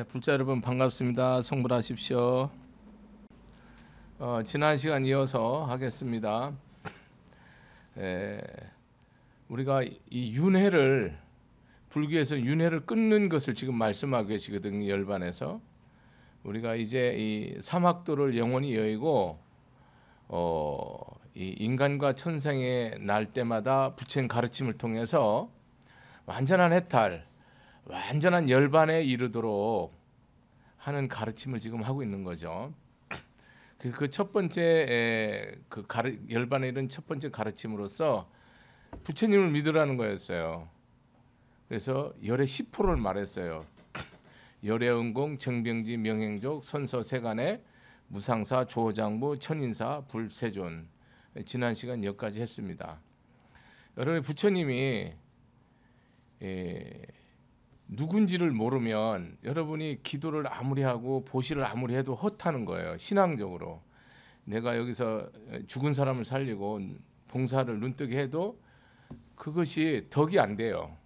불자 여러분 반갑습니다. 성불하십시오. 지난 시간 이어서 하겠습니다. 우리가 이 윤회를 불교에서 윤회를 끊는 것을 지금 말씀하고 계시거든요. 열반에서 우리가 이제 이 삼학도를 영원히 여의고 이 인간과 천상에 날 때마다 부처님 가르침을 통해서 완전한 해탈, 완전한 열반에 이르도록 하는 가르침을 지금 하고 있는 거죠. 그 첫 번째 열반에 이른 첫 번째 가르침으로서 부처님을 믿으라는 거였어요. 그래서 열의 10%를 말했어요. 열애은공, 정병지, 명행족, 선서, 세간의 무상사, 조장부, 천인사, 불세존. 지난 시간 여기까지 했습니다. 여러분 부처님이 누군지를 모르면 여러분이 기도를 아무리 하고 보시를 아무리 해도 헛하는 거예요. 신앙적으로 내가 여기서 죽은 사람을 살리고 봉사를 눈뜨게 해도 그것이 덕이 안 돼요.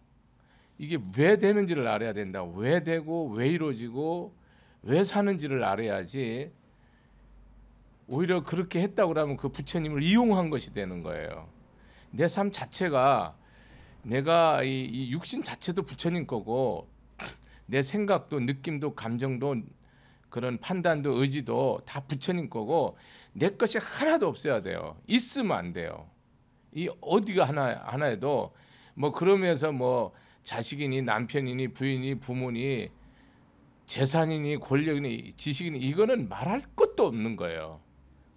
이게 왜 되는지를 알아야 된다. 왜 되고 왜 이루어지고 왜 사는지를 알아야지. 오히려 그렇게 했다고 하면 그 부처님을 이용한 것이 되는 거예요. 내 삶 자체가 내가 이 육신 자체도 부처님 거고 내 생각도 느낌도 감정도 그런 판단도 의지도 다 부처님 거고 내 것이 하나도 없어야 돼요. 있으면 안 돼요. 이 어디가 하나에도 뭐 그러면서 뭐 자식이니 남편이니 부인이 부모니 재산이니 권력이니 지식이니 이거는 말할 것도 없는 거예요.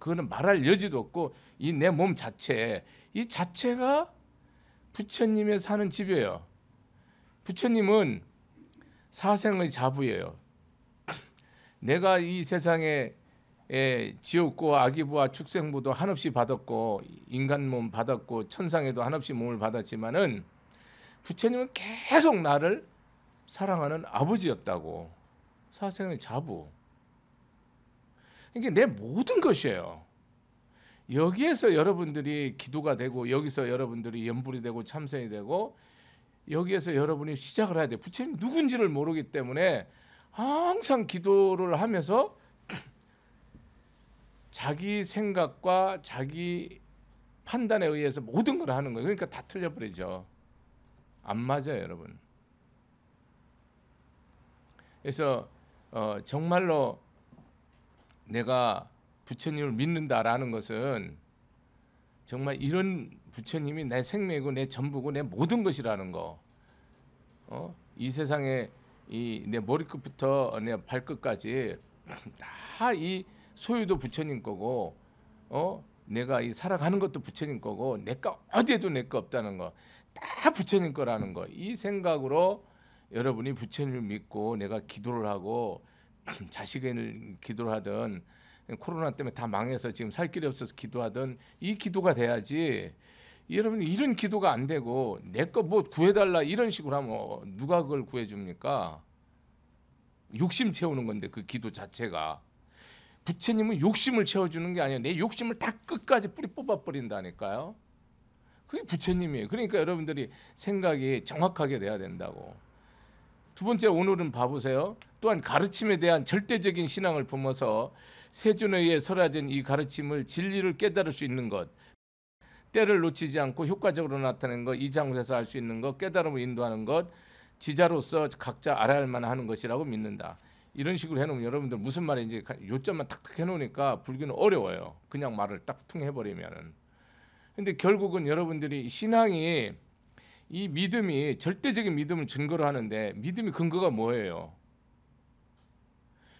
그거는 말할 여지도 없고 이 내 몸 자체 이 자체가 부처님의 사는 집이에요. 부처님은 사생의 자부예요. 내가 이 세상에 지옥고 아기부와 축생부도 한없이 받았고 인간 몸 받았고 천상에도 한없이 몸을 받았지만은 부처님은 계속 나를 사랑하는 아버지였다고. 사생의 자부. 이게 내 모든 것이에요. 여기에서 여러분들이 기도가 되고 여기서 여러분들이 연불이 되고 참선이 되고 여기에서 여러분이 시작을 해야 돼요. 부처님 누군지를 모르기 때문에 항상 기도를 하면서 자기 생각과 자기 판단에 의해서 모든 걸 하는 거예요. 그러니까 다 틀려버리죠. 안 맞아요, 여러분. 그래서 정말로 내가 부처님을 믿는다라는 것은 정말 이런 부처님이 내 생명이고 내 전부고 내 모든 것이라는 거. 이 세상에 이 내 머리끝부터 내 발끝까지 다 이 소유도 부처님 거고, 내가 이 살아가는 것도 부처님 거고, 내가 어디에도 내 거 없다는 거, 다 부처님 거라는 거. 이 생각으로 여러분이 부처님을 믿고 내가 기도를 하고 자식을 기도를 하든 코로나 때문에 다 망해서 지금 살 길이 없어서 기도하든 이 기도가 돼야지. 여러분이 이런 기도가 안 되고 내 거 뭐 구해달라 이런 식으로 하면 누가 그걸 구해줍니까? 욕심 채우는 건데 그 기도 자체가. 부처님은 욕심을 채워주는 게 아니에요. 내 욕심을 다 끝까지 뿌리 뽑아버린다니까요. 그게 부처님이에요. 그러니까 여러분들이 생각이 정확하게 돼야 된다고. 두 번째, 오늘은 봐보세요. 또한 가르침에 대한 절대적인 신앙을 품어서 세존에 의해 설화진 이 가르침을 진리를 깨달을 수 있는 것, 때를 놓치지 않고 효과적으로 나타내는 것, 이 장소에서 알 수 있는 것, 깨달음을 인도하는 것, 지자로서 각자 알아야 할 만한 하는 것이라고 믿는다. 이런 식으로 해놓으면 여러분들 무슨 말인지 요점만 탁탁 해놓으니까 불교는 어려워요. 그냥 말을 딱 퉁해버리면은. 근데 결국은 여러분들이 신앙이 이 믿음이 절대적인 믿음을 증거로 하는데 믿음이 근거가 뭐예요?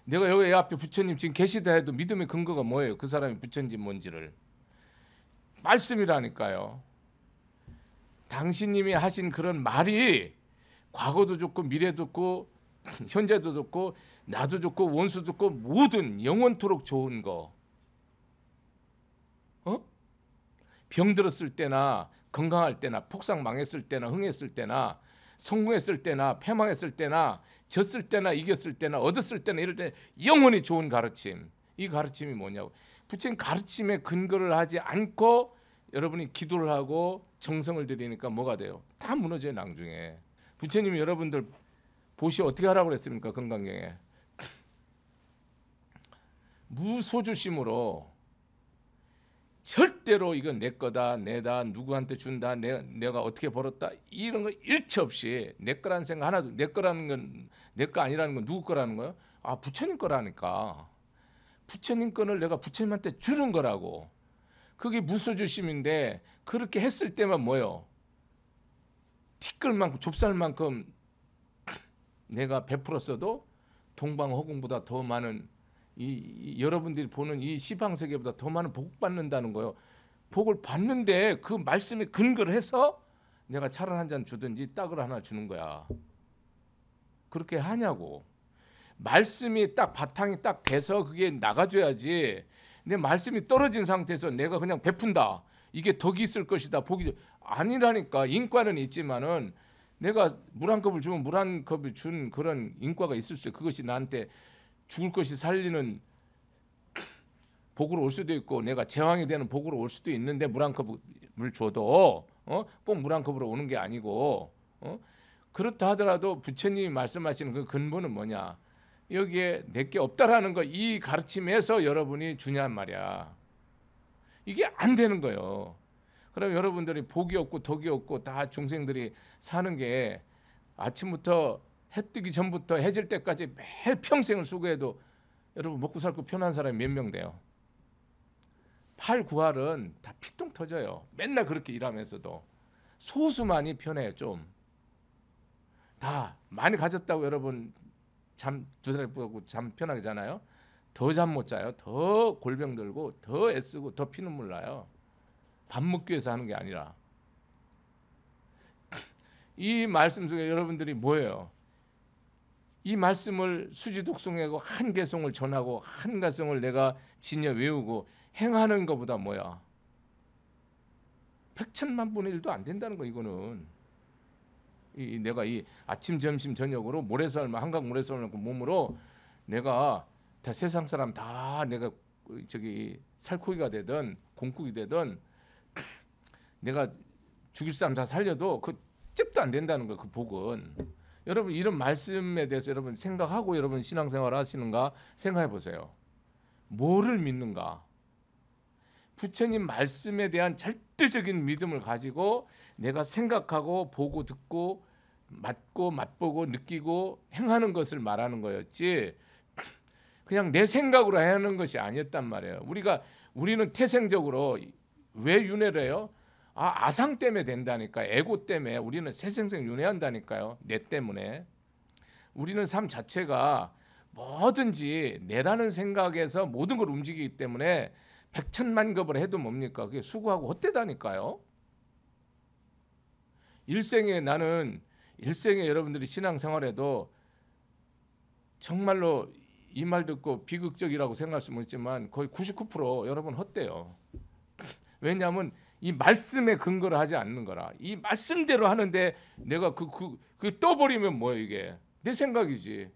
내가 여기 앞에 부처님 지금 계시다 해도 믿음의 근거가 뭐예요? 그 사람이 부처인지 뭔지를. 말씀이라니까요. 당신님이 하신 그런 말이 과거도 좋고 미래도 좋고 현재도 좋고 나도 좋고 원수도 좋고 모든 영원토록 좋은 거. 병들었을 때나 건강할 때나 폭삭 망했을 때나 흥했을 때나 성공했을 때나 패망했을 때나 졌을 때나 이겼을 때나 얻었을 때나 이럴 때 영원히 좋은 가르침. 이 가르침이 뭐냐고. 부처님 가르침에 근거를 하지 않고 여러분이 기도를 하고 정성을 들이니까 뭐가 돼요? 다 무너져요, 나중에. 부처님이 여러분들 보시 어떻게 하라고 그랬습니까? 건강경에 무소주심으로 절대로 이건 내 거다, 내다, 누구한테 준다, 내가 어떻게 벌었다 이런 거 일체 없이 내 거라는 생각 하나도, 내 거라는 건 내 거 아니라는 건 누구 거라는 거요? 아, 부처님 거라니까. 부처님 거를 내가 부처님한테 주는 거라고. 그게 무소주심인데 그렇게 했을 때만 뭐요? 티끌만큼 좁쌀만큼 내가 베풀었어도 동방허공보다 더 많은 여러분들이 보는 이 시방세계보다 더 많은 복을 받는다는 거예요. 복을 받는데 그 말씀에 근거를 해서 내가 차를 한 잔 주든지 떡을 하나 주는 거야. 그렇게 하냐고. 말씀이 딱 바탕이 딱 돼서 그게 나가줘야지. 내 말씀이 떨어진 상태에서 내가 그냥 베푼다. 이게 덕이 있을 것이다. 복이 아니라니까. 인과는 있지만은 내가 물 한 컵을 주면 물 한 컵을 준 그런 인과가 있을 수 있어요. 그것이 나한테 죽을 것이 살리는 복으로 올 수도 있고 내가 제왕이 되는 복으로 올 수도 있는데 물 한 컵을 줘도 꼭 물 한 컵으로 오는 게 아니고 그렇다 하더라도 부처님이 말씀하시는 그 근본은 뭐냐? 여기에 내게 없다라는 거, 이 가르침에서 여러분이 주냔 말이야. 이게 안 되는 거예요. 그럼 여러분들이 복이 없고 덕이 없고 다 중생들이 사는 게 아침부터 해 뜨기 전부터 해질 때까지 매일 평생을 수고해도 여러분 먹고 살고 편한 사람이 몇 명 돼요? 8, 9할은 다 피똥 터져요. 맨날 그렇게 일하면서도 소수만이 편해요. 좀 다 많이 가졌다고 여러분 잠 두드려 보고 잠 편하게 자나요? 더 잠 못 자요. 더 골병 들고 더 애쓰고 더 피눈물 나요. 밥 먹기 위해서 하는 게 아니라. 이 말씀 속에 여러분들이 뭐예요? 이 말씀을 수지독송하고 한 개송을 전하고 한 가송을 내가 지녀 외우고 행하는 것보다 뭐야? 백천만 분의 1도 안 된다는 거. 이거는 내가 이 아침 점심 저녁으로 모래썰만 한강 모래썰만 몸으로 내가 다 세상 사람 다 내가 저기 살코기가 되든 공국이 되든 내가 죽일 사람 다 살려도 그 찝도 안 된다는 거. 그 복은 여러분 이런 말씀에 대해서 여러분 생각하고 여러분 신앙생활 하시는가 생각해 보세요. 뭐를 믿는가? 부처님 말씀에 대한 절대적인 믿음을 가지고 내가 생각하고 보고 듣고 맞고 맛보고 느끼고 행하는 것을 말하는 거였지 그냥 내 생각으로 하는 것이 아니었단 말이에요. 우리는 태생적으로 왜 윤회를 해요? 아상 때문에 된다니까. 에고 때문에 우리는 새생생 윤회한다니까요. 내 때문에. 우리는 삶 자체가 뭐든지 내라는 생각에서 모든 걸 움직이기 때문에 백천만급을 해도 뭡니까? 그게 수고하고 헛되다니까요. 나는 일생에 여러분들이 신앙생활에도 정말로 이 말 듣고 비극적이라고 생각할 수 있지만 거의 99% 여러분 헛돼요. 왜냐하면 이 말씀에 근거를 하지 않는 거라. 이 말씀대로 하는데 내가 그 떠버리면 뭐예요? 이게 내 생각이지.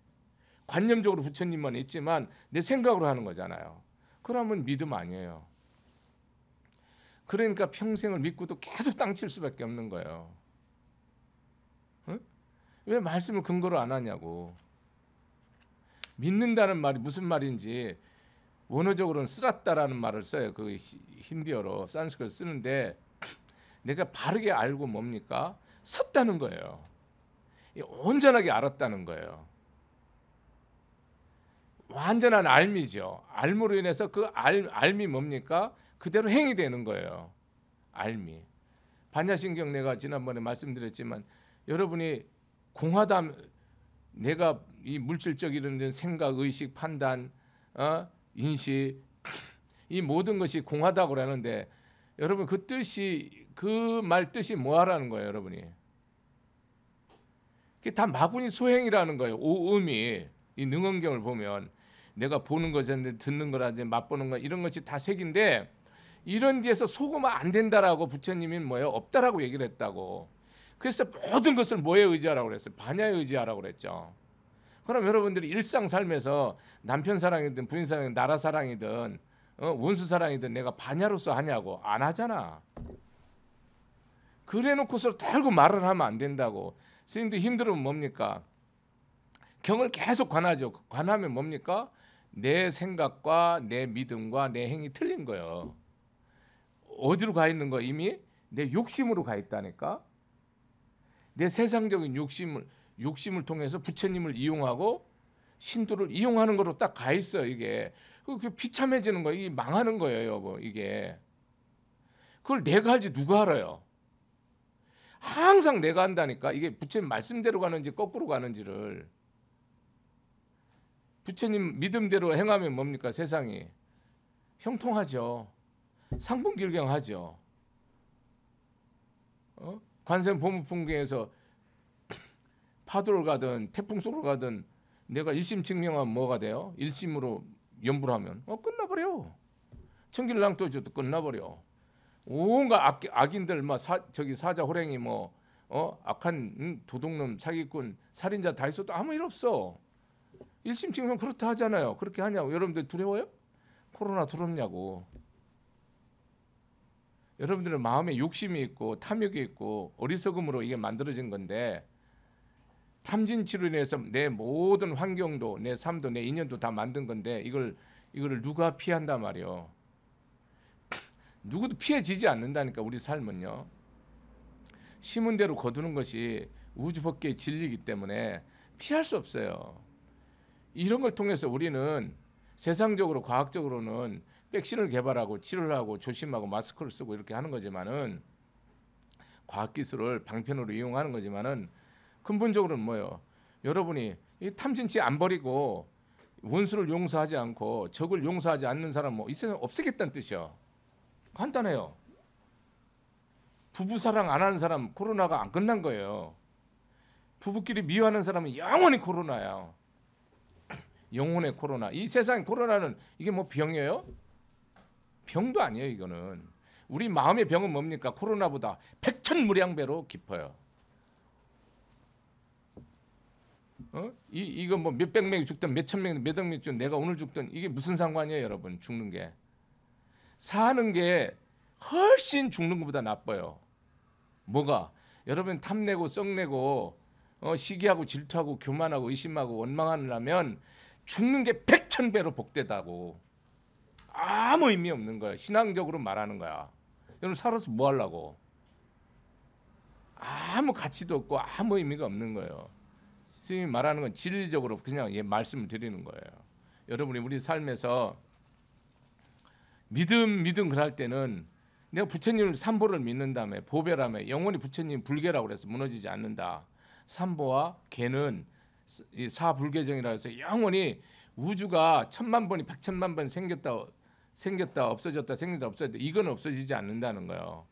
관념적으로 부처님만 있지만 내 생각으로 하는 거잖아요. 그러면 믿음 아니에요. 그러니까 평생을 믿고도 계속 땅칠 수밖에 없는 거예요. 응? 왜 말씀을 근거로 안 하냐고. 믿는다는 말이 무슨 말인지 원어적으로는 쓰랐다라는 말을 써요. 그 힌디어로 산스크리트 쓰는데 내가 바르게 알고 뭡니까? 섰다는 거예요. 온전하게 알았다는 거예요. 완전한 알미죠. 알므로 인해서 그 알미 뭡니까? 그대로 행이 되는 거예요. 알미. 반야신경 내가 지난번에 말씀드렸지만 여러분이 공하다 내가 이 물질적인 생각, 의식, 판단, 인식 이 모든 것이 공하다고 하는데 여러분 그 뜻이 그 말 뜻이 뭐하라는 거예요, 여러분이? 그게 다 마구니 소행이라는 거예요. 오음이 이 능언경을 보면 내가 보는 거라든지 듣는 거라든지 맛보는 거 이런 것이 다 색인데 이런 데서 속으면 안 된다라고 부처님이 뭐예요? 없다라고 얘기를 했다고. 그래서 모든 것을 뭐에 의지하라고 그랬어요? 반야에 의지하라고 그랬죠. 그럼 여러분들이 일상 삶에서 남편 사랑이든 부인 사랑이든 나라 사랑이든 원수 사랑이든 내가 반야로서 하냐고. 안 하잖아. 그래 놓고서 달고 말을 하면 안 된다고. 스님도 힘들으면 뭡니까? 경을 계속 관하죠. 관하면 뭡니까? 내 생각과 내 믿음과 내 행위 틀린 거예요. 어디로 가 있는 거? 이미 내 욕심으로 가 있다니까. 내 세상적인 욕심을 통해서 부처님을 이용하고 신도를 이용하는 거로 딱 가 있어. 이게 그 비참해지는 거예요. 이게 망하는 거예요, 여보. 이게 그걸 내가 할지 누가 알아요? 항상 내가 한다니까. 이게 부처님 말씀대로 가는지 거꾸로 가는지를. 부처님 믿음대로 행하면 뭡니까? 세상이 형통하죠. 상분길경하죠. 관세음 보문풍경에서 파도를 가든 태풍 속으로 가든 내가 일심증명하면 뭐가 돼요? 일심으로 염불 하면 끝나버려. 천길랑도저도 끝나버려. 온갖 악인들 저기 사자 호랭이 악한 도둑놈 사기꾼 살인자 다 있어도 아무 일 없어. 일심증명 그렇다 하잖아요. 그렇게 하냐고. 여러분들 두려워요? 코로나 두렵냐고. 여러분들은 마음에 욕심이 있고 탐욕이 있고 어리석음으로 이게 만들어진 건데, 탐진치로 인해서 내 모든 환경도 내 삶도 내 인연도 다 만든 건데 이거를 누가 피한단 말이요. 누구도 피해지지 않는다니까. 우리 삶은요. 심은 대로 거두는 것이 우주법계의 진리이기 때문에 피할 수 없어요. 이런 걸 통해서 우리는 세상적으로 과학적으로는 백신을 개발하고 치료를 하고 조심하고 마스크를 쓰고 이렇게 하는 거지만은, 과학기술을 방편으로 이용하는 거지만은 근본적으로는 뭐예요? 여러분이 이 탐진치 안 버리고 원수를 용서하지 않고 적을 용서하지 않는 사람 이 세상 없애겠다는 뜻이야. 간단해요. 부부 사랑 안 하는 사람 코로나가 안 끝난 거예요. 부부끼리 미워하는 사람은 영원히 코로나야. 영혼의 코로나. 이 세상 코로나는 이게 병이에요? 병도 아니에요. 이거는 우리 마음의 병은 뭡니까? 코로나보다 백천무량배로 깊어요. 이거 몇백 명이 죽든 몇천 명이 몇억 명이 죽든 내가 오늘 죽든 이게 무슨 상관이에요, 여러분? 죽는 게. 사는 게 훨씬 죽는 것보다 나빠요. 뭐가? 여러분 탐내고 썩내고 시기하고 질투하고 교만하고 의심하고 원망하려면 죽는 게 백천배로 복되다고. 아무 의미 없는 거야. 신앙적으로 말하는 거야. 여러분 살아서 뭐 하려고? 아무 가치도 없고 아무 의미가 없는 거예요. 스님이 말하는 건 진리적으로 그냥 말씀을 드리는 거예요. 여러분이 우리 삶에서 믿음 그럴 때는 내가 부처님을 삼보를 믿는다며 보배라며 영원히 부처님 불계라고 그래서 무너지지 않는다. 삼보와 계는 이 사불계정이라 해서 영원히 우주가 천만 번이 백천만 번 생겼다 없어졌다 생겼다 없어졌다 이건 없어지지 않는다는 거예요.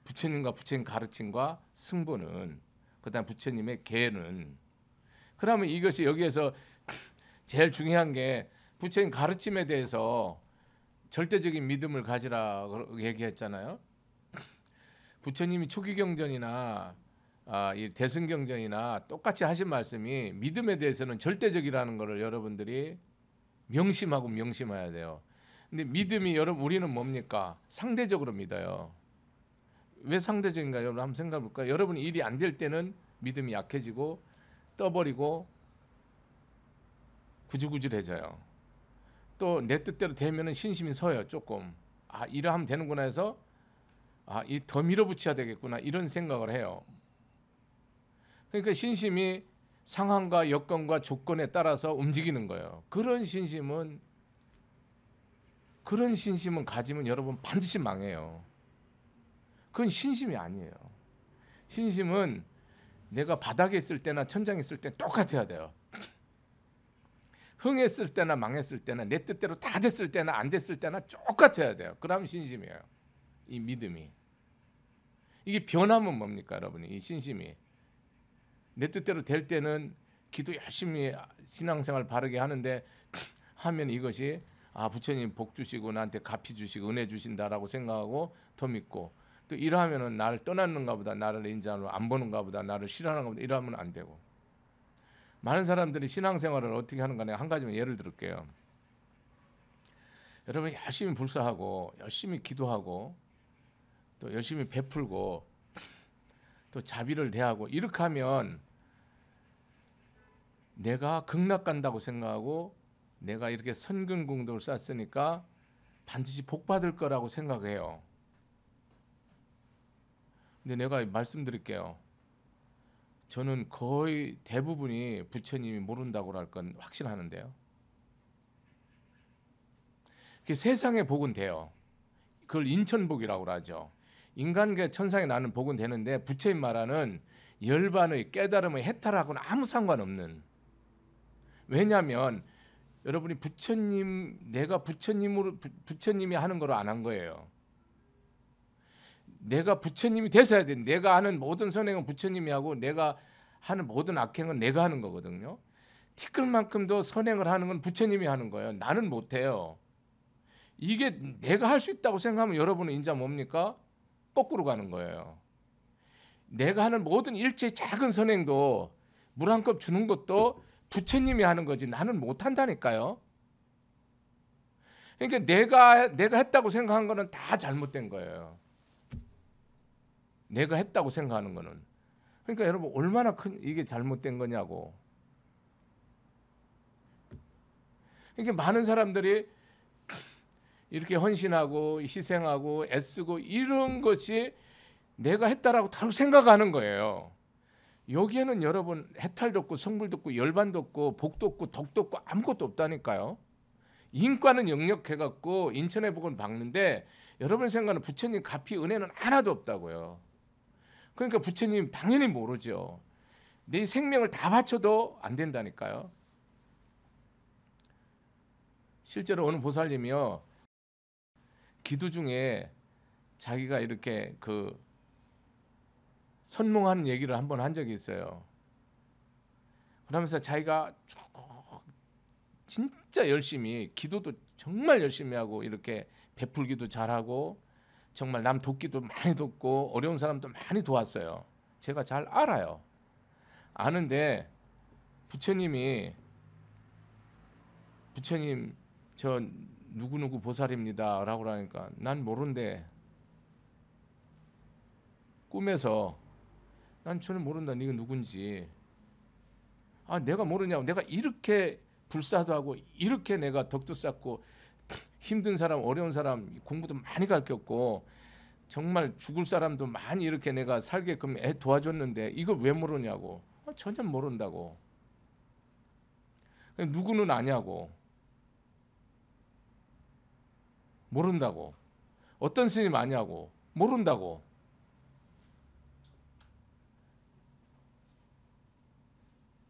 부처님과 부처님 가르침과 승보는, 그다음 부처님의 계는. 그러면 이것이 여기에서 제일 중요한 게 부처님 가르침에 대해서 절대적인 믿음을 가지라고 얘기했잖아요. 부처님이 초기경전이나 이 대승경전이나 똑같이 하신 말씀이 믿음에 대해서는 절대적이라는 것을 여러분들이 명심해야 돼요. 근데 믿음이 우리는 뭡니까? 상대적으로 믿어요. 왜 상대적인가 여러분 한번 생각해 볼까요? 여러분이 일이 안 될 때는 믿음이 약해지고 떠버리고 구질구질해져요. 또 내 뜻대로 되면은 신심이 서요. 조금 이러하면 되는구나 해서 이 더 밀어붙여야 되겠구나 이런 생각을 해요. 그러니까 신심이 상황과 여건과 조건에 따라서 움직이는 거예요. 그런 신심은 가지면 여러분 반드시 망해요. 그건 신심이 아니에요. 신심은 내가 바닥에 있을 때나 천장에 있을 때 똑같아야 돼요. 흥했을 때나 망했을 때나 내 뜻대로 다 됐을 때나 안 됐을 때나 똑같아야 돼요. 그러면 신심이에요. 이 믿음이. 이게 변하면 뭡니까, 여러분이? 이 신심이. 내 뜻대로 될 때는 기도 열심히 신앙생활 바르게 하는데 하면 이것이 부처님 복 주시고 나한테 갚이 주시고 은혜 주신다라고 생각하고 더 믿고, 또 이러하면은 나를 떠났는가 보다, 나를 인자로 안 보는가 보다, 나를 싫어하는가 보다 이러면 안 되고. 많은 사람들이 신앙생활을 어떻게 하는가 내가 한 가지만 예를 들을게요. 여러분 열심히 불사하고 열심히 기도하고 또 열심히 베풀고 또 자비를 대하고 이렇게 하면 내가 극락 간다고 생각하고 내가 이렇게 선근공덕을 쌓았으니까 반드시 복 받을 거라고 생각해요. 근데 내가 말씀드릴게요. 저는 거의 대부분이 부처님이 모른다고 할 건 확신하는데요. 세상의 복은 돼요. 그걸 인천복이라고 하죠. 인간계 천상에 나는 복은 되는데 부처님 말하는 열반의 깨달음의 해탈하고는 아무 상관없는. 왜냐하면 여러분이 부처님, 내가 부처님으로 부처님이 하는 걸 안 한 거예요. 내가 부처님이 됐어야 돼. 내가 하는 모든 선행은 부처님이 하고 내가 하는 모든 악행은 내가 하는 거거든요. 티끌만큼도 선행을 하는 건 부처님이 하는 거예요. 나는 못해요. 이게 내가 할 수 있다고 생각하면 여러분은 인자 뭡니까? 거꾸로 가는 거예요. 내가 하는 모든 일체 작은 선행도 물 한 컵 주는 것도 부처님이 하는 거지 나는 못한다니까요. 그러니까 내가 했다고 생각한 거는 다 잘못된 거예요. 내가 했다고 생각하는 거는. 그러니까 여러분 얼마나 큰 이게 잘못된 거냐고. 이렇게 많은 사람들이 이렇게 헌신하고 희생하고 애쓰고 이런 것이 내가 했다라고 바로 생각하는 거예요. 여기에는 여러분 해탈도 없고 성불도 없고 열반도 없고 복도 없고 덕도 없고 아무것도 없다니까요. 인과는 역력해갖고 인천의 복을 받는데 여러분 생각하는 부처님 가피 은혜는 하나도 없다고요. 그러니까 부처님 당연히 모르죠. 내 생명을 다 바쳐도 안 된다니까요. 실제로 어느 보살님이요, 기도 중에 자기가 이렇게 그 선몽하는 얘기를 한번 한 적이 있어요. 그러면서 자기가 진짜 열심히 기도도 정말 열심히 하고 이렇게 베풀기도 잘하고 정말 남 돕기도 많이 돕고 어려운 사람도 많이 도왔어요. 제가 잘 알아요. 아는데 부처님 저 누구누구 보살입니다 라고 하니까 난 모른대. 꿈에서 난 전혀 모른다. 네가 누군지. 아 내가 모르냐고. 내가 이렇게 불사도 하고 이렇게 내가 덕도 쌓고 힘든 사람 어려운 사람 공부도 많이 가르쳤고 정말 죽을 사람도 많이 이렇게 내가 살게끔 도와줬는데 이걸 왜 모르냐고. 아, 전혀 모른다고. 누구는 아냐고. 모른다고. 어떤 스님 아냐고. 모른다고.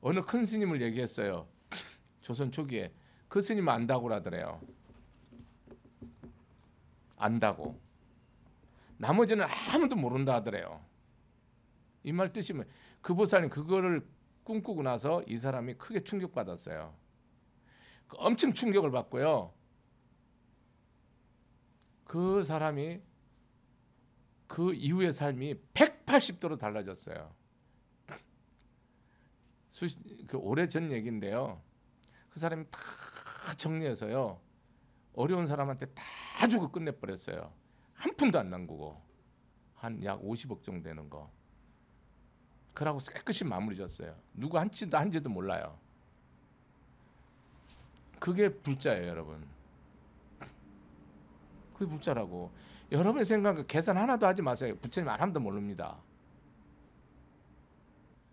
어느 큰 스님을 얘기했어요. 조선 초기에. 그 스님 안다고 하더래요. 안다고. 나머지는 아무도 모른다 하더래요. 이 말 뜻이 뭐, 그 보살님 그거를 꿈꾸고 나서 이 사람이 크게 충격받았어요. 엄청 충격을 받고요. 그 사람이 그 이후의 삶이 180도로 달라졌어요. 그 오래전 얘기인데요. 그 사람이 다 정리해서요. 어려운 사람한테 다 주고 끝내버렸어요. 한 푼도 안 남기고. 한 약 50억 정도 되는 거. 그러고 깨끗이 마무리 졌어요. 누구 한지도 몰라요. 그게 불자예요, 여러분. 그게 불자라고. 여러분의 생각 계산 하나도 하지 마세요. 부처님 아무도 모릅니다.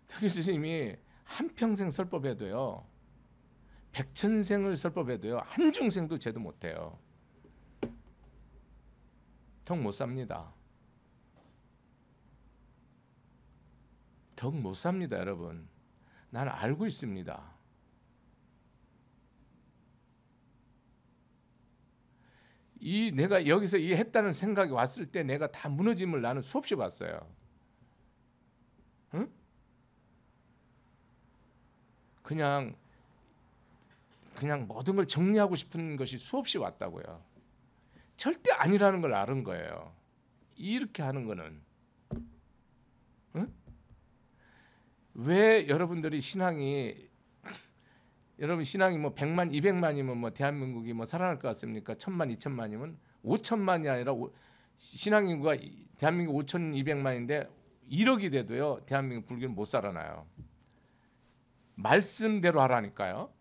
특히 스님이 한평생 설법해도요. 백천생을 설법해도요. 한중생도 제도 못해요. 덕 못 삽니다. 덕 못 삽니다, 여러분. 나는 알고 있습니다. 내가 여기서 이 했다는 생각이 왔을 때 내가 다 무너짐을 나는 수없이 봤어요. 응? 그냥 모든 걸 정리하고 싶은 것이 수없이 왔다고요. 절대 아니라는 걸 아는 거예요. 이렇게 하는 거는. 응? 왜 여러분들이 여러분 신앙이 뭐 100만, 200만이면 뭐 대한민국이 뭐 살아날 것 같습니까? 1000만, 2000만이면 5천만이 아니라 신앙 인구가 대한민국 5200만인데 1억이 돼도요. 대한민국 불교는 못 살아나요. 말씀대로 하라니까요.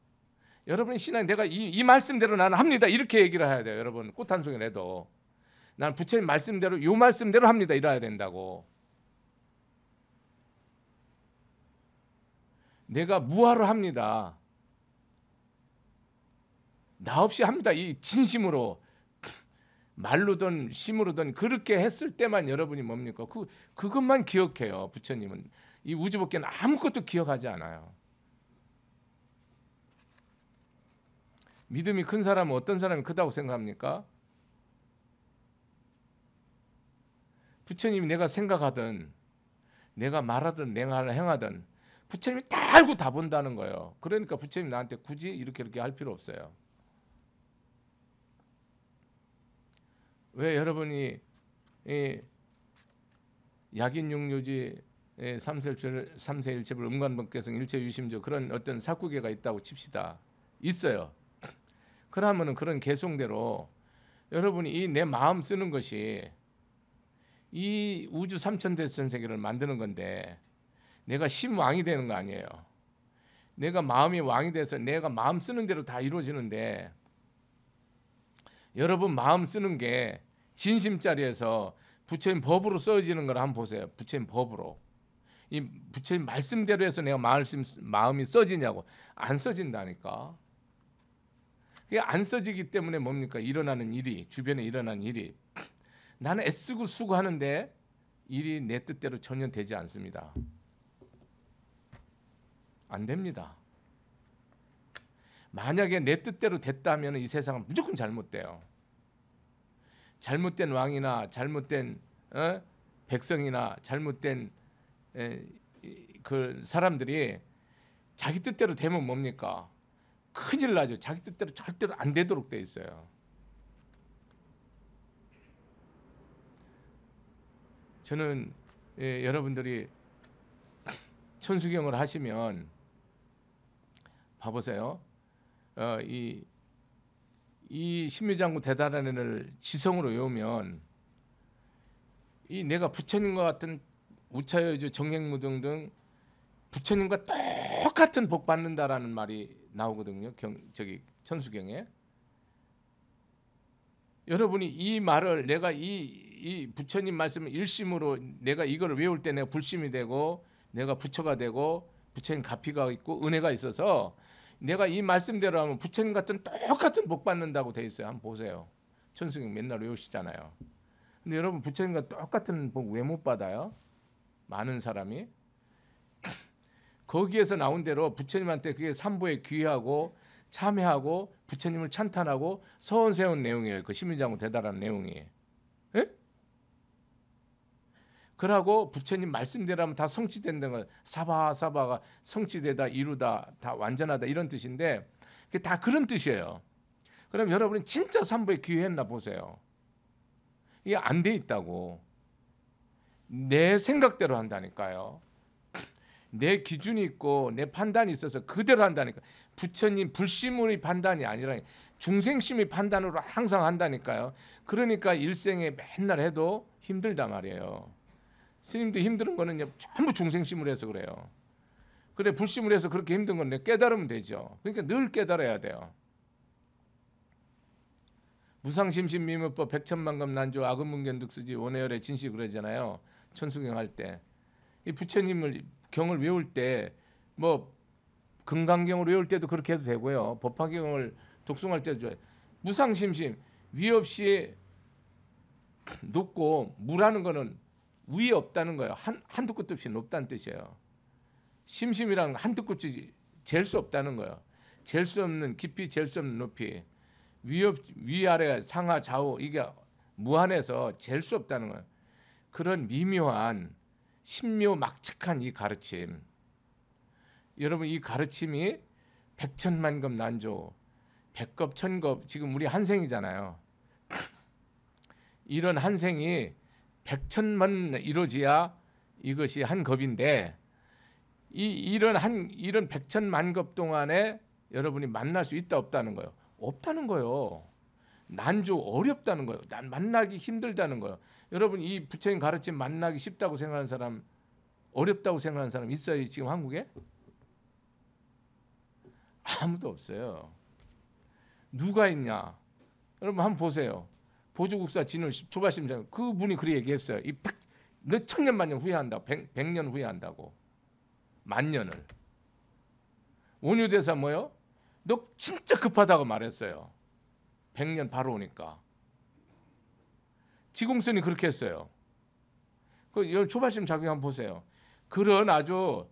여러분 신앙 내가 이 말씀대로 나는 합니다. 이렇게 얘기를 해야 돼요. 여러분 꽃 한 송이라도 난 부처님 말씀대로 요 말씀대로 합니다. 이래야 된다고. 내가 무화를 합니다. 나 없이 합니다. 이 진심으로 말로든 심으로든 그렇게 했을 때만 여러분이 뭡니까? 그것만 기억해요. 부처님은 이 우주법계는 아무것도 기억하지 않아요. 믿음이 큰 사람은 어떤 사람이 크다고 생각합니까? 부처님이 내가 생각하든 내가 말하든 내가 행하든 부처님이 다 알고 다 본다는 거예요. 그러니까 부처님 나한테 굳이 이렇게 할 필요 없어요. 왜 여러분이 약인육류지 삼세일체불 음관법계성 일체유심조 그런 어떤 사구계가 있다고 칩시다. 있어요. 그러면은 그런 개송대로 여러분이 이 내 마음 쓰는 것이 이 우주 삼천대천 세계를 만드는 건데 내가 심왕이 되는 거 아니에요. 내가 마음이 왕이 돼서 내가 마음 쓰는 대로 다 이루어지는데 여러분 마음 쓰는 게 진심자리에서 부처님 법으로 써지는 걸 한번 보세요. 부처님 법으로. 이 부처님 말씀대로 해서 내가 마음이 써지냐고. 안 써진다니까. 그게 안 써지기 때문에 뭡니까? 일어나는 일이 주변에 일어나는 일이 나는 애쓰고 수고하는데 일이 내 뜻대로 전혀 되지 않습니다. 안 됩니다. 만약에 내 뜻대로 됐다면 이 세상은 무조건 잘못돼요. 잘못된 왕이나 잘못된 백성이나 잘못된 그 사람들이 자기 뜻대로 되면 뭡니까? 큰일 나죠. 자기 뜻대로 절대로 안 되도록 돼 있어요. 저는 여러분들이 천수경을 하시면 봐보세요. 이 신묘장구 대단한을 지성으로 외우면 이 내가 부처님과 같은 우차여주 정행무등 등 부처님과 똑같은 복 받는다라는 말이 나오거든요. 저기 천수경에. 여러분이 이 말을 내가 이 부처님 말씀을 일심으로 내가 이걸 외울 때 내가 불심이 되고 내가 부처가 되고 부처님 가피가 있고 은혜가 있어서 내가 이 말씀대로 하면 부처님 같은 똑같은 복 받는다고 돼 있어요. 한번 보세요. 천수경 맨날 외우시잖아요. 근데 여러분 부처님과 똑같은 복 왜 못 받아요? 많은 사람이 거기에서 나온 대로 부처님한테 그게 삼보에 귀하고 참회하고 부처님을 찬탄하고 서원 세운 내용이에요. 그 신묘장구 대단한 내용이. 에? 그러고 부처님 말씀대로 하면 다 성취된다는 거예요. 사바가 성취되다 이루다 다 완전하다 이런 뜻인데 그게 다 그런 뜻이에요. 그럼 여러분이 진짜 삼보에 귀했나 보세요. 이게 안 돼 있다고. 내 생각대로 한다니까요. 내 기준이 있고 내 판단이 있어서 그대로 한다니까. 부처님 불심의 판단이 아니라 중생심의 판단으로 항상 한다니까요. 그러니까 일생에 맨날 해도 힘들단 말이에요. 스님도 힘든 거는 전부 중생심을 해서 그래요. 그래 불심을 해서 그렇게 힘든 건 깨달으면 되죠. 그러니까 늘 깨달아야 돼요. 무상심심미무법 백천만급 난조 악은문견득수지 원해열의 진시 그러잖아요. 천수경 할 때 이 부처님을 경을 외울 때 뭐 금강경을 외울 때도 그렇게 해도 되고요. 법화경을 독송할 때도 좋아요. 무상심심 위 없이 높고 무라는 거는 위에 없다는 거예요. 한두 끝도 없이 높다는 뜻이에요. 심심이라는 건 한두 끝이 잴 수 없다는 거예요. 잴 수 없는 깊이 잴 수 없는 높이 위아래 상하 좌우 이게 무한해서 잴 수 없다는 거예요. 그런 미묘한 신묘막측한 이 가르침 여러분 이 가르침이 백천만급 난조 백급 천급 지금 우리 한생이잖아요. 이런 한생이 백천만 이루어져야 이것이 한 급인데 이런 백천만급 동안에 여러분이 만날 수 있다 없다는 거예요. 없다는 거예요. 난조 어렵다는 거예요. 난 만나기 힘들다는 거예요. 여러분 이 부처님 가르침 만나기 쉽다고 생각하는 사람 어렵다고 생각하는 사람 있어요 지금 한국에? 아무도 없어요. 누가 있냐? 여러분 한번 보세요. 보조국사 진을 조바심장 그분이 그렇게 얘기했어요. 몇 천년 만년 후회한다고, 100년 후회한다고, 만년을. 원효대사 뭐요? 너 진짜 급하다고 말했어요. 100년 바로 오니까. 지공선이 그렇게 했어요. 그 조바심 작용 한번 보세요. 그런 아주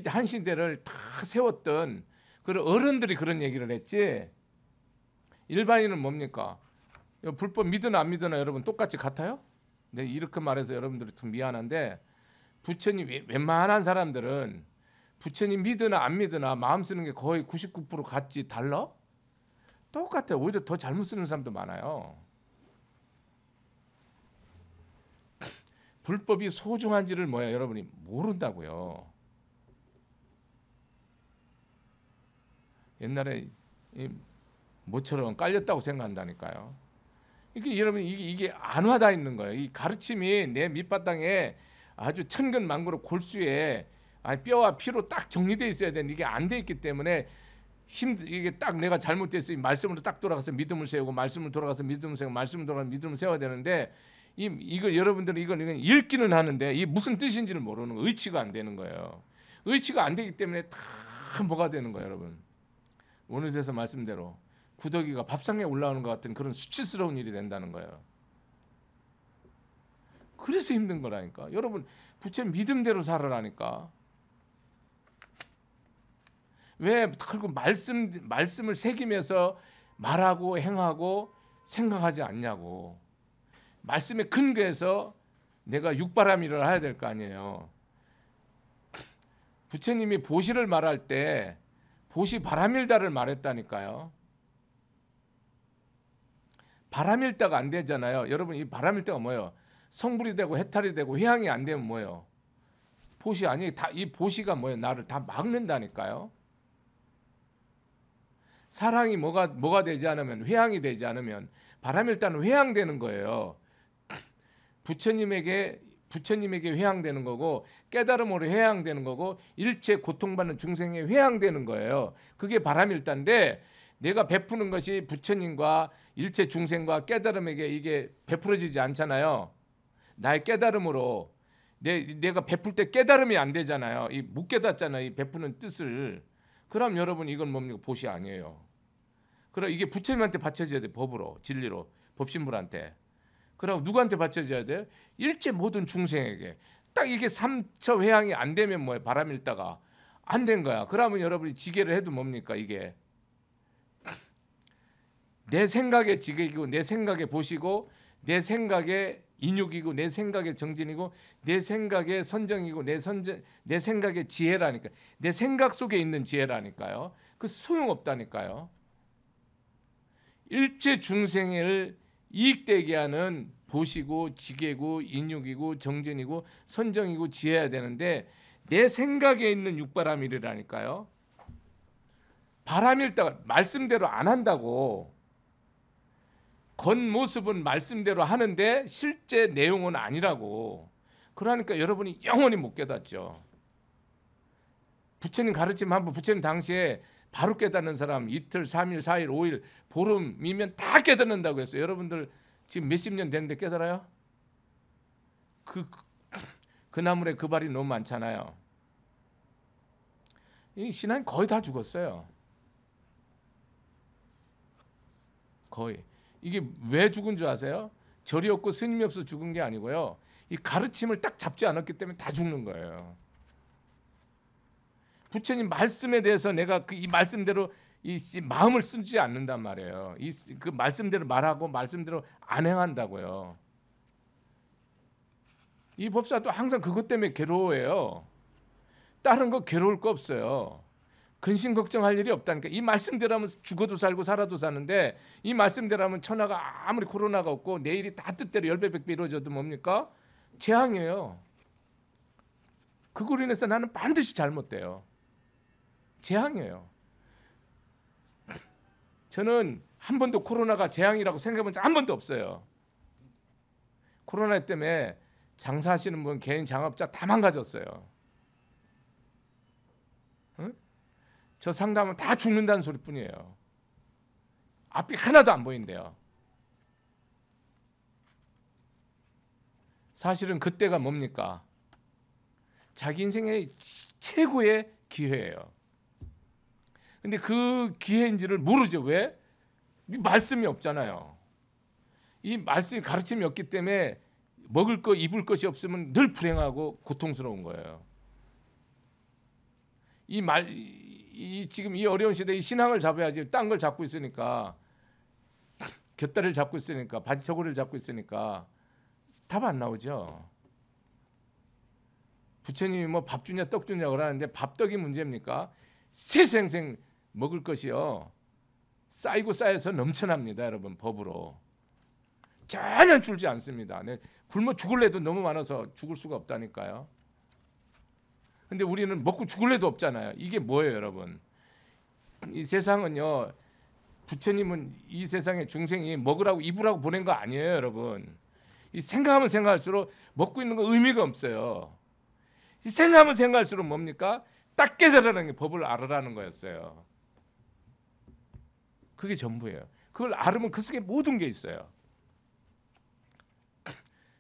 한 시대를 다 세웠던 그런 어른들이 그런 얘기를 했지. 일반인은 뭡니까? 불법 믿으나 안 믿으나 여러분 똑같이 같아요? 네, 이렇게 말해서 여러분들이 좀 미안한데 부처님 웬만한 사람들은 부처님 믿으나 안 믿으나 마음 쓰는 게 거의 99% 같지 달라? 똑같아요. 오히려 더 잘못 쓰는 사람도 많아요. 불법이 소중한지를 뭐야 여러분이 모른다고요. 옛날에 모처럼 깔렸다고 생각한다니까요. 이게 여러분 이게 안와닿아 있는 거예요. 이 가르침이 내 밑바탕에 아주 천근만고로 골수에 뼈와 피로 딱 정리돼 있어야 되는데 이게 안 돼 있기 때문에 이게 딱 내가 잘못됐어요. 말씀으로 딱 돌아가서 믿음을 세우고 말씀을 돌아가서 믿음을 세우고 말씀을 돌아가서 믿음을 세워야 되는데 이거 여러분들은 이건 읽기는 하는데 이 무슨 뜻인지를 모르는 거예요. 의치가 안 되는 거예요. 의치가 안 되기 때문에 다 뭐가 되는 거예요, 여러분. 원효대사 말씀대로 구더기가 밥상에 올라오는 것 같은 그런 수치스러운 일이 된다는 거예요. 그래서 힘든 거라니까. 여러분 부처님 믿음대로 살아라니까. 왜 그리고 말씀을 새기면서 말하고 행하고 생각하지 않냐고. 말씀의 근거에서 내가 육바람일을 해야 될 거 아니에요. 부처님이 보시를 말할 때 보시 바람일다를 말했다니까요. 바람일다가 안 되잖아요. 여러분 이 바람일다가 뭐예요? 성불이 되고 해탈이 되고 회양이 안 되면 뭐예요? 보시 아니 이 보시가 뭐예요? 나를 다 막는다니까요. 사랑이 뭐가 되지 않으면 회양이 되지 않으면 바람일다는 회양되는 거예요. 부처님에게 회양되는 거고 깨달음으로 회양되는 거고 일체 고통받는 중생에 회양되는 거예요. 그게 바람일다인데 내가 베푸는 것이 부처님과 일체 중생과 깨달음에게 이게 베풀어지지 않잖아요. 나의 깨달음으로 내가 베풀 때 깨달음이 안 되잖아요. 못 깨닫잖아요. 이 베푸는 뜻을. 그럼 여러분 이건 뭡니까? 보시 아니에요. 그럼 이게 부처님한테 바쳐져야 돼. 법으로 진리로 법신불한테. 그럼 누구한테 바쳐져야 돼요? 일체 모든 중생에게. 딱 이게 삼처 회양이 안 되면 뭐예요? 바람일다가 안 된 거야. 그러면 여러분이 지게를 해도 뭡니까 이게? 내 생각에 지게이고 내 생각에 보시고 내 생각에 인육이고 내 생각에 정진이고 내 생각에 선정이고 내 생각에 지혜라니까. 내 생각 속에 있는 지혜라니까요. 그 소용없다니까요. 일체 중생을 이익되게 하는 보시고 지계고 인육이고 정진이고 선정이고 지혜야 되는데 내 생각에 있는 육바람일이라니까요. 바람일다가 말씀대로 안 한다고. 겉모습은 말씀대로 하는데 실제 내용은 아니라고. 그러니까 여러분이 영원히 못 깨닫죠. 부처님 가르침 한번 부처님 당시에 바로 깨닫는 사람 이틀, 3일, 4일, 5일, 보름이면 다 깨닫는다고 했어요. 여러분들 지금 몇십 년 됐는데 깨달아요? 그 나물에 그 발이 너무 많잖아요. 이 신앙이 거의 다 죽었어요. 거의. 이게 왜 죽은 줄 아세요? 절이 없고 스님이 없어 죽은 게 아니고요. 이 가르침을 딱 잡지 않았기 때문에 다 죽는 거예요. 부처님 말씀에 대해서 내가 이 말씀대로 이 마음을 쓰지 않는단 말이에요. 그 말씀대로 말하고 말씀대로 안 행한다고요. 이 법사도 항상 그것 때문에 괴로워해요. 다른 거 괴로울 거 없어요. 근심 걱정할 일이 없다니까. 이 말씀대로 하면 죽어도 살고 살아도 사는데 이 말씀대로 하면 천하가 아무리 코로나가 없고 내일이 다 뜻대로 10배 100배 이루어져도 뭡니까? 재앙이에요. 그걸로 인해서 나는 반드시 잘못돼요. 재앙이에요. 저는 한 번도 코로나가 재앙이라고 생각해본 적 한 번도 없어요. 코로나 때문에 장사하시는 분, 개인 장업자 다 망가졌어요. 응? 저 상담은 다 죽는다는 소리뿐이에요. 앞이 하나도 안 보인대요. 사실은 그때가 뭡니까? 자기 인생의 최고의 기회예요. 근데 그 기회인지를 모르죠. 왜? 말씀이 없잖아요. 이 말씀이 가르침이 없기 때문에 먹을 거 입을 것이 없으면 늘 불행하고 고통스러운 거예요. 지금 이 어려운 시대에 신앙을 잡아야지. 딴 걸 잡고 있으니까, 곁다리를 잡고 있으니까, 바지저고리를 잡고 있으니까 답 안 나오죠. 부처님이 뭐 밥 주냐 떡 주냐 그러는데 밥떡이 문제입니까? 세생생 먹을 것이요 쌓이고 쌓여서 넘쳐납니다. 여러분, 법으로 전혀 줄지 않습니다. 굶어 죽을래도 너무 많아서 죽을 수가 없다니까요. 근데 우리는 먹고 죽을래도 없잖아요. 이게 뭐예요, 여러분? 이 세상은요, 부처님은 이 세상에 중생이 먹으라고 입으라고 보낸 거 아니에요, 여러분. 이 생각하면 생각할수록 먹고 있는 거 의미가 없어요. 이 생각하면 생각할수록 뭡니까? 딱 깨달으라는 게 법을 알으라는 거였어요. 그게 전부예요. 그걸 알으면 그 속에 모든 게 있어요.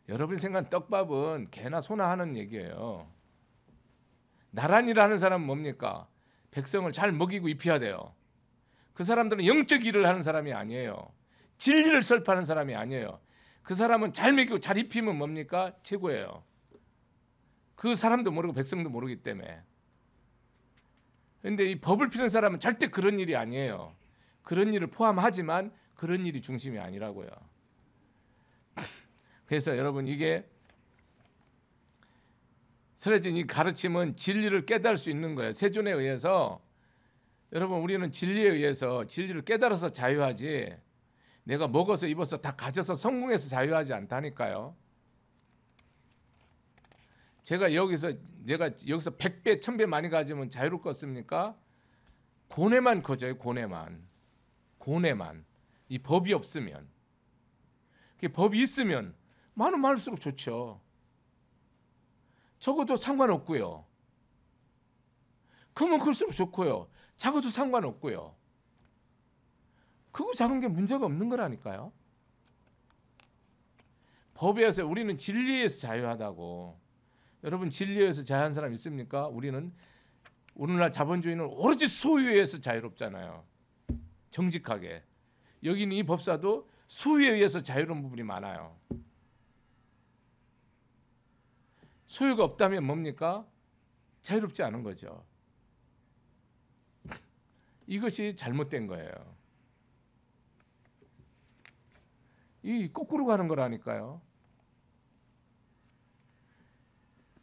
여러분이 생각한 떡밥은 개나 소나 하는 얘기예요. 나란히를 하는 사람은 뭡니까? 백성을 잘 먹이고 입혀야 돼요. 그 사람들은 영적 일을 하는 사람이 아니에요. 진리를 설파하는 사람이 아니에요. 그 사람은 잘 먹이고 잘 입히면 뭡니까? 최고예요. 그 사람도 모르고 백성도 모르기 때문에. 그런데 이 법을 피는 사람은 절대 그런 일이 아니에요. 그런 일을 포함하지만 그런 일이 중심이 아니라고요. 그래서 여러분, 이게 설해진 이 가르침은 진리를 깨달을 수 있는 거예요. 세존에 의해서. 여러분, 우리는 진리에 의해서 진리를 깨달아서 자유하지, 내가 먹어서 입어서 다 가져서 성공해서 자유하지 않다니까요. 내가 여기서 100배 1000배 많이 가지면 자유로울 것 같습니까? 고뇌만 커져요. 고뇌만. 이 법이 없으면. 법이 있으면 많으면 많을수록 좋죠. 적어도 상관없고요. 크면 클수록 좋고요. 작아도 상관없고요. 크고 작은 게 문제가 없는 거라니까요. 법에서 우리는 진리에서 자유하다고. 여러분, 진리에서 자유한 사람 있습니까? 우리는 오늘날 자본주의는 오로지 소유에 의해서 자유롭잖아요. 정직하게. 여기는 이 법사도 소유에 의해서 자유로운 부분이 많아요. 소유가 없다면 뭡니까? 자유롭지 않은 거죠. 이것이 잘못된 거예요. 이 거꾸로 가는 거라니까요.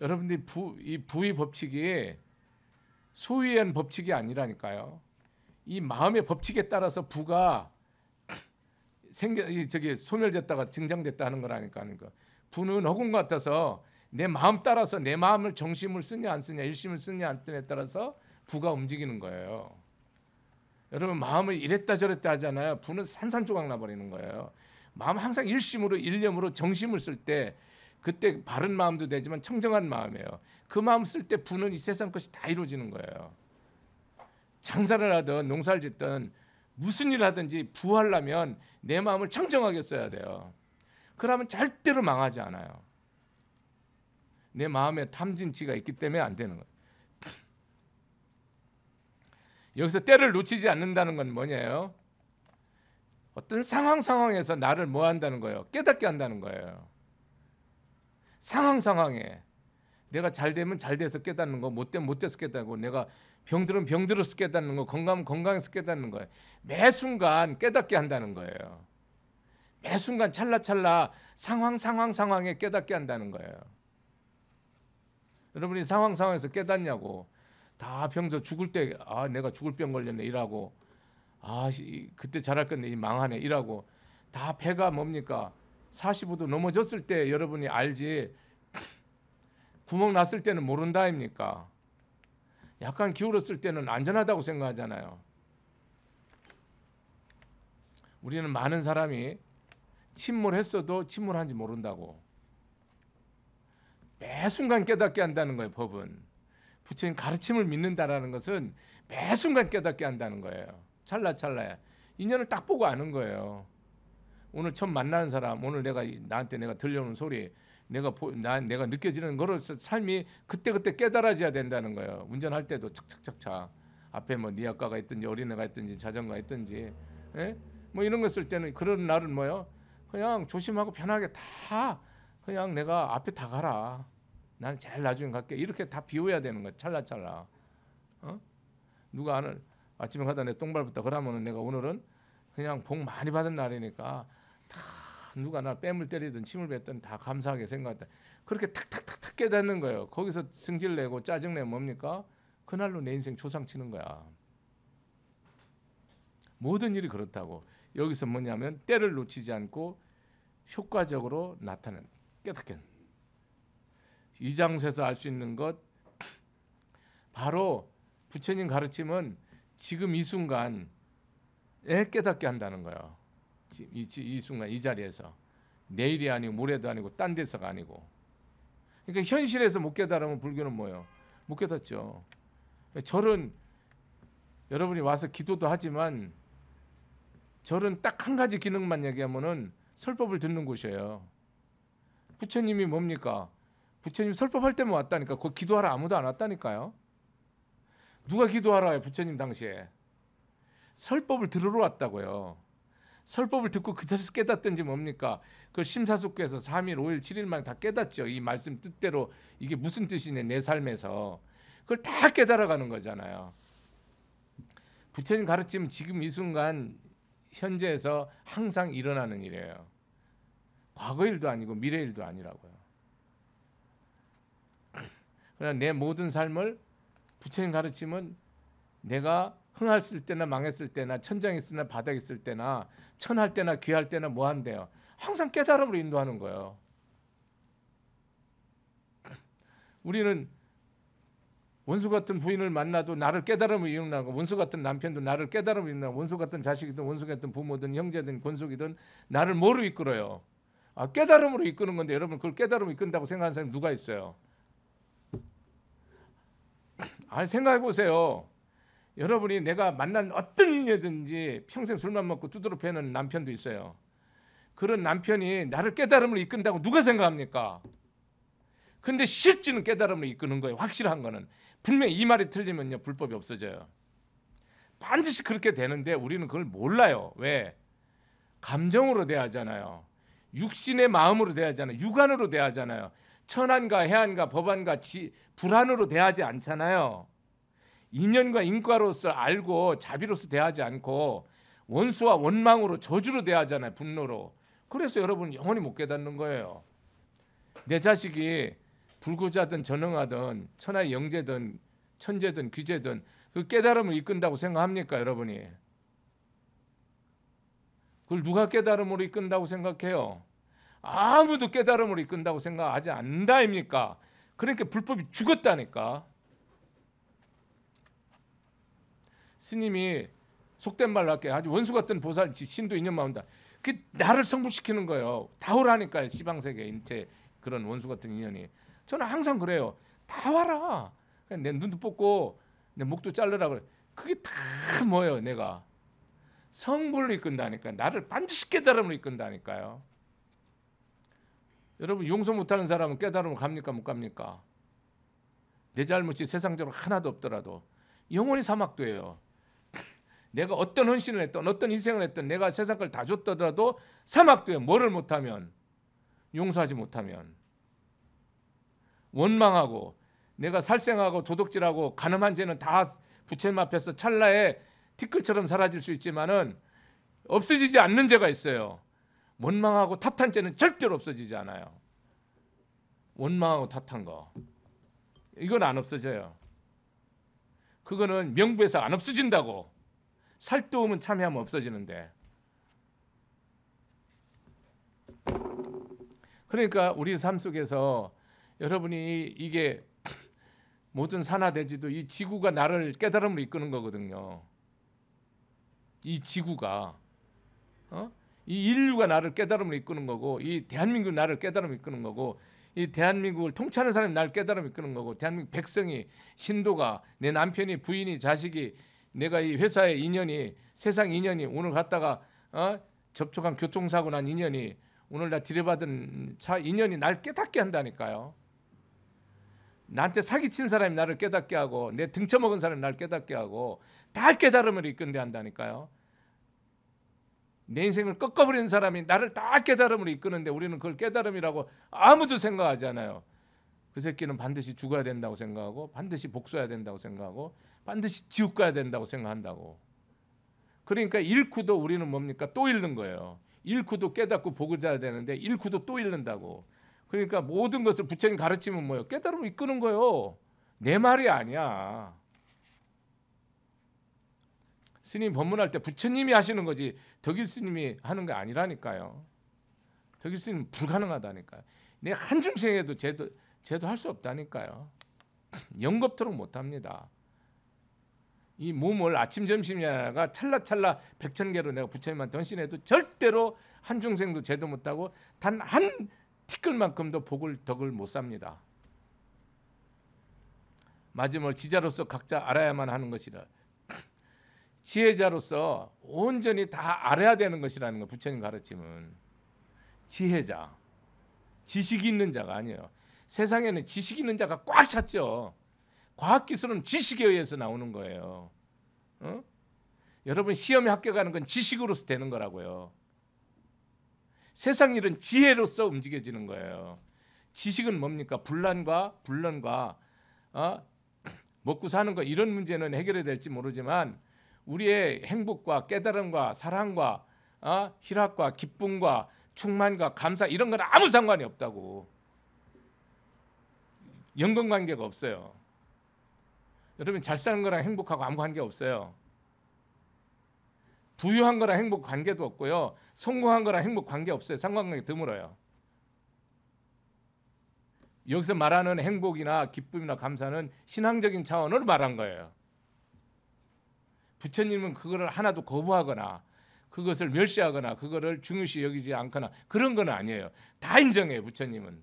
여러분들이 이 부의 법칙이 소유에 의한 법칙이 아니라니까요. 이 마음의 법칙에 따라서 부가 소멸됐다가 증장됐다 하는 거라니까요. 부는 허공 같아서 내 마음 따라서, 내 마음을 정심을 쓰냐 안 쓰냐, 일심을 쓰냐 안 쓰냐에 따라서 부가 움직이는 거예요. 여러분, 마음을 이랬다 저랬다 하잖아요. 부는 산산조각 나버리는 거예요. 마음 항상 일심으로, 일념으로 정심을 쓸 때, 그때 바른 마음도 되지만 청정한 마음이에요. 그 마음 쓸 때 부는 이 세상 것이 다 이루어지는 거예요. 장사를 하든 농사를 짓든 무슨 일을 하든지 부하려면 내 마음을 청정하게 써야 돼요. 그러면 절대로 망하지 않아요. 내 마음에 탐진치가 있기 때문에 안 되는 거예요. 여기서 때를 놓치지 않는다는 건 뭐냐요? 어떤 상황에서 나를 뭐 한다는 거예요? 깨닫게 한다는 거예요. 상황에 내가 잘 되면 잘 돼서 깨닫는 거, 못 되면 못 돼서 깨닫고, 내가 병들면 병들어서 깨닫는 거, 건강하면 건강해서 깨닫는 거예요. 매 순간 깨닫게 한다는 거예요. 매 순간 찰나찰나 상황에 깨닫게 한다는 거예요. 여러분이 상황에서 깨닫냐고. 다 평소 죽을 때 내가 죽을 병 걸렸네 이라고, 그때 잘할 건데 이 망하네 이라고, 다 배가 뭡니까? 45도 넘어졌을 때 여러분이 알지, 구멍 났을 때는 모른다 아닙니까? 약간 기울었을 때는 안전하다고 생각하잖아요. 우리는 많은 사람이 침몰했어도 침몰한지 모른다고. 매 순간 깨닫게 한다는 거예요. 법은 부처님 가르침을 믿는다라는 것은 매 순간 깨닫게 한다는 거예요. 찰나찰나에 인연을 딱 보고 아는 거예요. 오늘 처음 만나는 사람, 오늘 나한테 내가 들려오는 소리, 내가 느껴지는 거를 삶이 그때그때 깨달아져야 된다는 거예요. 운전할 때도 착착착착 앞에 뭐 니아까가 있든지 어린애가 있든지 자전거가 있든지, 예? 뭐 이런 거 쓸 때는 그런 날은 뭐요? 그냥 조심하고 편하게 다 그냥 내가 앞에 다 가라. 나는 제일 나중에 갈게. 이렇게 다 비워야 되는 거야. 찰나찰나. 어? 누가 아침에 가다 내 똥 밟았다 그러면은 내가 오늘은 그냥 복 많이 받은 날이니까 다 누가 나 뺨을 때리든 침을 뱉든 다 감사하게 생각했다. 그렇게 탁탁탁탁 깨닫는 거예요. 거기서 승질 내고 짜증 내면 뭡니까? 그날로 내 인생 초상 치는 거야. 모든 일이 그렇다고. 여기서 뭐냐면 때를 놓치지 않고 효과적으로 나타낸 깨닫게. 이 장소에서 알 수 있는 것 바로 부처님 가르침은 지금 이 순간에 깨닫게 한다는 거예요. 이 순간 이 자리에서 내일이 아니고 모레도 아니고 딴 데서가 아니고. 그러니까 현실에서 못 깨달으면 불교는 뭐예요? 못 깨닫죠. 절은 여러분이 와서 기도도 하지만 절은 딱 한 가지 기능만 얘기하면은 설법을 듣는 곳이에요. 부처님이 뭡니까? 부처님 설법할 때만 왔다니까. 거기 기도하러 아무도 안 왔다니까요. 누가 기도하러 와요? 부처님 당시에 설법을 들으러 왔다고요. 설법을 듣고 그 자리에서 깨닫든지 뭡니까? 그 심사숙고해서 3일, 5일, 7일 만에 다 깨닫죠. 이 말씀 뜻대로 이게 무슨 뜻이네 내 삶에서. 그걸 다 깨달아가는 거잖아요. 부처님 가르침은 지금 이 순간 현재에서 항상 일어나는 일이에요. 과거 일도 아니고 미래 일도 아니라고요. 그러나 내 모든 삶을 부처님 가르침은 내가 흥했을 때나 망했을 때나 천장에 있으나 바닥에 있을 때나 천할 때나 귀할 때나 뭐 한대요. 항상 깨달음으로 인도하는 거예요. 우리는 원수 같은 부인을 만나도 나를 깨달음으로 이끌어나고, 원수 같은 남편도 나를 깨달음으로 이끌어나고, 원수 같은 자식이든 원수 같은 부모든 형제든 권속이든 나를 뭐로 이끌어요? 깨달음으로 이끄는 건데 여러분 그걸 깨달음으로 이끈다고 생각하는 사람이 누가 있어요? 생각해 보세요. 여러분이 내가 만난 어떤 인이든지 평생 술만 먹고 두드러 패는 남편도 있어요. 그런 남편이 나를 깨달음으로 이끈다고 누가 생각합니까? 근데 실질은 깨달음으로 이끄는 거예요. 확실한 거는. 분명히 이 말이 틀리면요 불법이 없어져요. 반드시 그렇게 되는데 우리는 그걸 몰라요. 왜? 감정으로 대하잖아요. 육신의 마음으로 대하잖아요. 육안으로 대하잖아요. 천안과 해안과 법안과 불안으로 대하지 않잖아요. 인연과 인과로서 알고 자비로서 대하지 않고 원수와 원망으로 저주로 대하잖아요. 분노로. 그래서 여러분 영원히 못 깨닫는 거예요. 내 자식이 불구자든 전능하든 천하의 영재든 천재든 귀재든 그 깨달음을 이끈다고 생각합니까 여러분이? 그걸 누가 깨달음으로 이끈다고 생각해요? 아무도 깨달음으로 이끈다고 생각하지 않는다입니까? 그러니까 불법이 죽었다니까. 스님이 속된 말로 할게 아주 원수 같은 보살 신도 인연만 온다. 그 나를 성불시키는 거예요. 다 오라니까요. 시방세계 인체 그런 원수 같은 인연이. 저는 항상 그래요. 다 와라. 내 눈도 뽑고 내 목도 자르라 그래. 그게 다 뭐예요? 내가 성불로 이끈다니까. 나를 반드시 깨달음으로 이끈다니까요. 여러분 용서 못하는 사람은 깨달음으로 갑니까 못 갑니까? 내 잘못이 세상적으로 하나도 없더라도 영원히 사막도예요. 내가 어떤 헌신을 했던 어떤 희생을 했던 내가 세상 걸 다 줬더라도 사막도에 뭐를 못하면 용서하지 못하면 원망하고 내가 살생하고 도둑질하고 간음한 죄는 다 부처님 앞에서 찰나에 티끌처럼 사라질 수 있지만은 없어지지 않는 죄가 있어요. 원망하고 탓한 죄는 절대로 없어지지 않아요. 원망하고 탓한 거 이건 안 없어져요. 그거는 명부에서 안 없어진다고. 살도움은 참여하면 없어지는데. 그러니까 우리 삶 속에서 여러분이 이게 모든 산하대지도 이 지구가 나를 깨달음으로 이끄는 거거든요. 이 지구가 이 인류가 나를 깨달음으로 이끄는 거고 이 대한민국 나를 깨달음으로 이끄는 거고 이 대한민국을 통치하는 사람이 날 깨달음을 이끄는 거고, 대한민국 백성이, 신도가, 내 남편이, 부인이, 자식이, 내가 이 회사의 인연이, 세상 인연이, 오늘 갔다가 접촉한 교통사고 난 인연이, 오늘 나 들여받은 차 인연이 날 깨닫게 한다니까요. 나한테 사기친 사람이 나를 깨닫게 하고, 내 등쳐먹은 사람이 나를 깨닫게 하고, 다 깨달음을 이끈데 한다니까요. 내 인생을 꺾어버리는 사람이 나를 다 깨달음으로 이끄는데 우리는 그걸 깨달음이라고 아무도 생각하지 않아요. 그 새끼는 반드시 죽어야 된다고 생각하고, 반드시 복수해야 된다고 생각하고, 반드시 지옥 가야 된다고 생각한다고. 그러니까 잃고도 우리는 뭡니까? 또 잃는 거예요. 잃고도 깨닫고 복을 져야 되는데 잃고도 또 잃는다고. 그러니까 모든 것을 부처님 가르치면 뭐예요? 깨달음으로 이끄는 거예요. 내 말이 아니야. 스님 법문할 때 부처님이 하시는 거지 덕일 스님이 하는 게 아니라니까요. 덕일 스님은 불가능하다니까요. 내 한중생에도 쟤도 할 수 없다니까요. 영겁토록 못합니다. 이 몸을 아침 점심이냐가 찰나찰나 백천개로 내가 부처님한테 헌신해도 절대로 한중생도 쟤도 못하고 단 한 티끌만큼도 덕을 못 삽니다. 마지막으로 지자로서 각자 알아야만 하는 것이라. 지혜자로서 온전히 다 알아야 되는 것이라는 거. 부처님 가르침은 지혜자, 지식이 있는 자가 아니에요. 세상에는 지식 있는 자가 꽉 찼죠. 과학기술은 지식에 의해서 나오는 거예요. 여러분 시험에 합격하는 건 지식으로서 되는 거라고요. 세상 일은 지혜로서 움직여지는 거예요. 지식은 뭡니까? 불난과 먹고 사는 거, 이런 문제는 해결이 될지 모르지만 우리의 행복과 깨달음과 사랑과 희락과 기쁨과 충만과 감사, 이런 건 아무 상관이 없다고. 연관관계가 없어요. 여러분 잘 사는 거랑 행복하고 아무 관계 없어요. 부유한 거랑 행복 관계도 없고요. 성공한 거랑 행복 관계 없어요. 상관관계 드물어요. 여기서 말하는 행복이나 기쁨이나 감사는 신앙적인 차원으로 말한 거예요. 부처님은 그거를 하나도 거부하거나 그것을 멸시하거나 그거를 중요시 여기지 않거나 그런 건 아니에요. 다 인정해요. 부처님은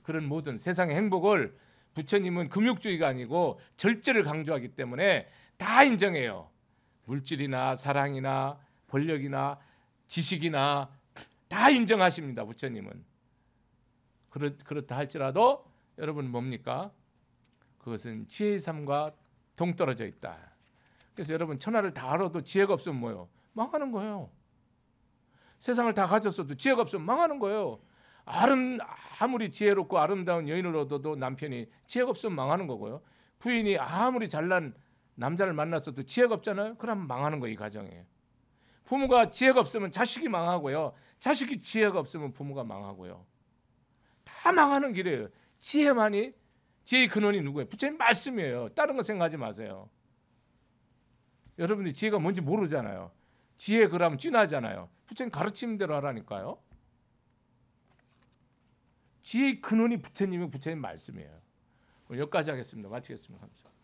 그런 모든 세상의 행복을, 부처님은 금욕주의가 아니고 절제를 강조하기 때문에 다 인정해요. 물질이나 사랑이나 권력이나 지식이나 다 인정하십니다. 부처님은. 그렇다 할지라도 여러분 뭡니까? 그것은 지혜의 삶과 동떨어져 있다. 그래서 여러분 천하를 다 알아도 지혜가 없으면 뭐예요? 망하는 거예요. 세상을 다 가졌어도 지혜가 없으면 망하는 거예요. 아무리 지혜롭고 아름다운 여인을 얻어도 남편이 지혜가 없으면 망하는 거고요. 부인이 아무리 잘난 남자를 만났어도 지혜가 없잖아요. 그럼 망하는 거예요. 이 가정에. 부모가 지혜가 없으면 자식이 망하고요. 자식이 지혜가 없으면 부모가 망하고요. 다 망하는 길이에요. 지혜의 근원이 누구예요? 부처님 말씀이에요. 다른 거 생각하지 마세요. 여러분들이 지혜가 뭔지 모르잖아요. 지혜 그러면 찐하잖아요. 부처님 가르치는 대로 하라니까요. 지혜의 근원이 부처님이 부처님 말씀이에요. 오늘 여기까지 하겠습니다. 마치겠습니다. 감사합니다.